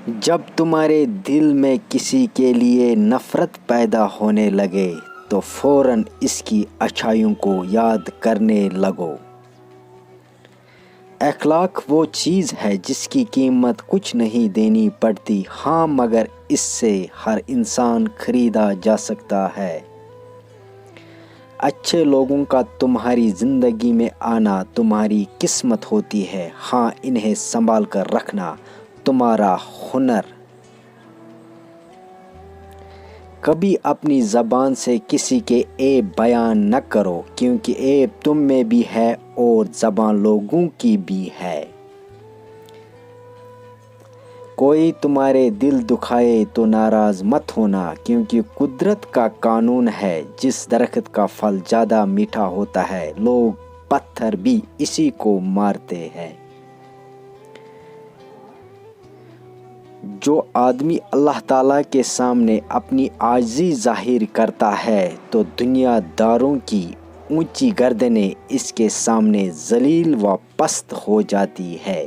جب تمہارے دل میں کسی کے لیے نفرت پیدا ہونے لگے تو فوراً اس کی اچھائیوں کو یاد کرنے لگو۔ اخلاق وہ چیز ہے جس کی قیمت کچھ نہیں دینی پڑتی، ہاں مگر اس سے ہر انسان خریدا جا سکتا ہے۔ اچھے لوگوں کا تمہاری زندگی میں آنا تمہاری قسمت ہوتی ہے، ہاں انہیں سنبھال کر رکھنا تمہارا ہنر۔ کبھی اپنی زبان سے کسی کے عیب بیان نہ کرو، کیونکہ عیب تم میں بھی ہے اور زبان لوگوں کی بھی ہے۔ کوئی تمہارے دل دکھائے تو ناراض مت ہونا، کیونکہ قدرت کا قانون ہے جس درخت کا پھل زیادہ میٹھا ہوتا ہے لوگ پتھر بھی اسی کو مارتے ہیں۔ جو آدمی اللہ تعالیٰ کے سامنے اپنی عاجزی ظاہر کرتا ہے تو دنیا داروں کی اونچی گردنیں اس کے سامنے ذلیل و پست ہو جاتی ہے۔